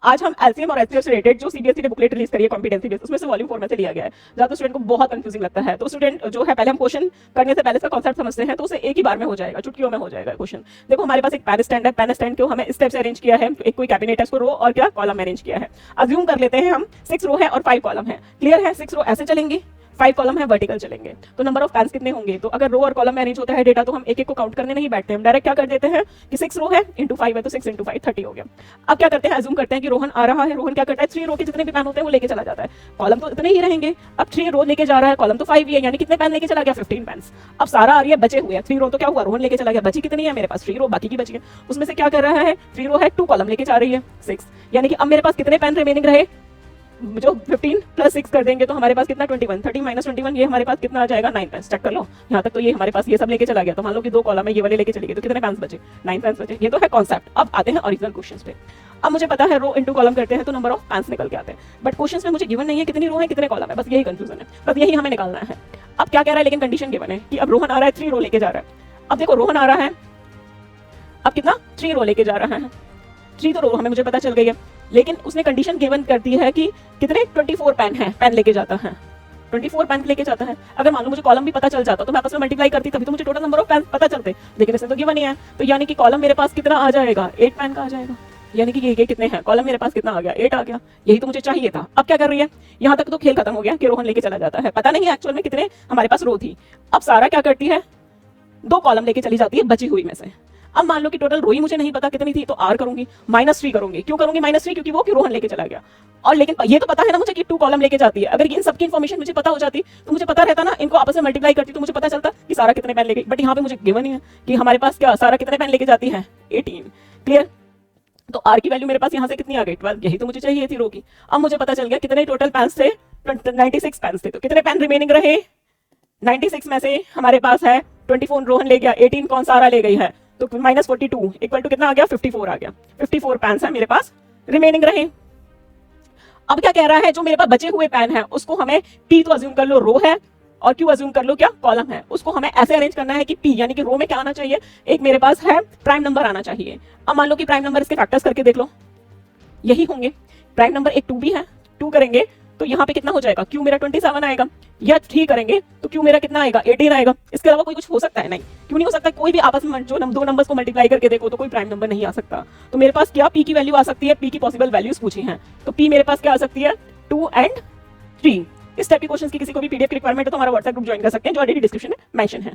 आज हम एलसीएम और एचसीएफ से रिलेटेड जो सीबीएसई ने बुकलेट रिलीज करी है कॉम्पिटेंसी बेस्ड, उसमें से वॉल्यूम 4 में से लिया गया है। ज्यादा स्टूडेंट को बहुत कंफ्यूजिंग लगता है, तो स्टूडेंट जो है पहले हम क्वेश्चन करने से पहले इसका कॉन्सेप्ट समझते हैं, तो उसे एक ही बार में हो जाएगा, चुटकियों में हो जाएगा क्वेश्चन। देखो हमारे पास एक पैन स्टैंड है, पैन स्टैंड को हमें इस टाइप से अरेंज किया है, एक कोई कैबिनेट है, उसको रो और क्या कॉलम में अरेंज किया है। अज्यूम कर लेते हैं हम 6 रो है और 5 कॉलम है। क्लियर है, 6 रो ऐसे चलेंगे, 5 कॉलम है वर्टिकल चलेंगे। तो नंबर ऑफ पैन्स कितने होंगे? तो अगर रो और कॉलम में अरेंज होता है डेटा, तो हम एक एक को काउंट करने नहीं बैठते, हम डायरेक्ट क्या कर देते हैं कि 6 रो है इंटू 5 है, तो 6 इंटू 5 30 हो गया। अब क्या करते हैं, अज्यूम करते हैं कि रोहन आ रहा है। रोहन क्या करता है, 3 रो के जितने भी पैन होते हैं वो लेके चला जाता है। कॉलम तो इतने ही रहेंगे। अब 3 रो लेके जा रहा है, कॉलम तो 5 ही है, यानी कितने पैन लेके चला गया, 15 पैन्स। अब सारा आ रही है बचे हुए हैं 3 रो, तो क्या हुआ, रोहन लेके चला गया। बची कितनी है मेरे पास, 3 रो, बाकी की बची है। उसमें से क्या कर रहा है, 3 रो है, 2 कॉलम लेके जा रही है 6, यानी कि अब मेरे पास कितने पैन रिमेनिंग रहे, जो 15 प्लस 6 कर देंगे तो हमारे पास कितना 21, 30 माइनस 21, ये हमारे पास कितना आ जाएगा 9 पैंस। चेक कर लो यहाँ तक, तो ये हमारे पास ये सब लेके चला गया। तो मान लो कि 2 कॉलम है, ये वाले लेके चले गए, तो कितने पैंस बचे, 9 पैंस बचे। ये तो है कॉन्सेप्ट। अब आते हैं ओरिजिनल क्वेश्चंस पे। अब मुझे पता है रो इंटू कॉलम करते हैं तो नंबर ऑफ पैंस निकल के आते हैं, बट क्वेश्चंस में मुझे गिवन नहीं है कितनी रो है कितने कॉलम है, बस यही कंफ्यूजन है, बस यही हमें निकालना है। अब क्या कह रहा है, लेकिन कंडीशन गिवन है कि अब रोहन आ रहा है 3 रो लेके जा रहा है। अब देखो रोहन आ रहा है, अब कितना 3 रो लेके जा रहा है, 3 तो रो हमें मुझे पता चल गई है, लेकिन उसने कंडीशन गिवन कर दी है कि कितने 24 पैन है, पैन लेके जाता है, 24 पैन लेके जाता है। अगर मान लो मुझे कॉलम भी पता चल जाता तो मैं आपस में मल्टीप्लाई करती, तभी तो मुझे टोटल नंबर ऑफ पैन पता चलते, लेकिन इसने तो गिवन ही है। तो यानी कि कॉलम मेरे पास कितना आ जाएगा, 8 पैन का आ जाएगा, यानी कि ये कितने हैं, कॉलम मेरे पास कितना आ गया, 8 आ गया। यही तो मुझे चाहिए था। अब क्या कर रही है, यहाँ तक तो खेल खत्म हो गया कि रोहन लेके चला जाता है, पता नहीं है एक्चुअल में कितने हमारे पास रो थी। अब सारा क्या करती है, 2 कॉलम लेके चली जाती है बची हुई में से। अब मान लो कि टोटल रो ही मुझे नहीं पता कितनी थी, तो आर करूंगी, -3 करूंगी। क्यों करूंगी -3, क्योंकि वो कि रोहन लेके चला गया। और लेकिन ये तो पता है ना मुझे कि 2 कॉलम लेके जाती है। अगर इन सबकी इन्फॉर्मेशन मुझे पता हो जाती तो मुझे पता रहता ना, इनको आपस में मल्टीप्लाई करती तो मुझे पता चलता कि सारा कितने पैन ले गई। बट यहाँ पे मुझे गिवन ही है कि हमारे पास क्या सारा कितने पैन लेके जाती है, 18। क्लियर। तो आर की वैल्यू मेरे पास यहाँ से कितनी आ गई, 12। यही तो मुझे चाहिए थी रो की। अब मुझे पता चल गया कितने टोटल पैन थे, 96 पैन थे। तो कितने पैन रिमेनिंग रहे, 96 में से हमारे पास है 24 रोहन ले गया, 18 कौन सारा ले गई है, तो -42 इक्वल टू कितना आ गया, 54 आ गया। 54 पैन्स है मेरे पास रिमेनिंग रहे। अब क्या कह रहा है, जो मेरे पास बचे हुए पैन है उसको हमें P तो अज्यूम कर लो रो है, और Q अज्यूम कर लो क्या कॉलम है। उसको हमें ऐसे अरेंज करना है कि P यानी कि रो में क्या आना चाहिए, एक मेरे पास है प्राइम नंबर आना चाहिए। अब मान लो कि प्राइम नंबर इसके फैक्टर्स करके देख लो, यही होंगे। प्राइम नंबर एक 2 भी है, 2 करेंगे तो यहाँ पे कितना हो जाएगा, Q मेरा 27 आएगा, या 3 करेंगे तो Q मेरा कितना आएगा, 18 आएगा। इसके अलावा कोई कुछ हो सकता है नहीं, क्यों नहीं हो सकता, कोई भी आपस में जो 2 नंबर्स को मल्टीप्लाई करके देखो तो कोई प्राइम नंबर नहीं आ सकता। तो मेरे पास क्या P की वैल्यू आ सकती है, P की पॉसिबल वैल्यूज पूछी हैं, तो P मेरे पास क्या आ सकती है, 2 एंड 3। इस टाइप के क्वेश्चंस की किसी को भी पीडीएफ की रिक्वायरमेंट है तो हमारा व्हाट्सएप ग्रुप ज्वाइन कर सकते हैं, जो ऑलरेडी डिस्क्रिप्शन में मेंशन है।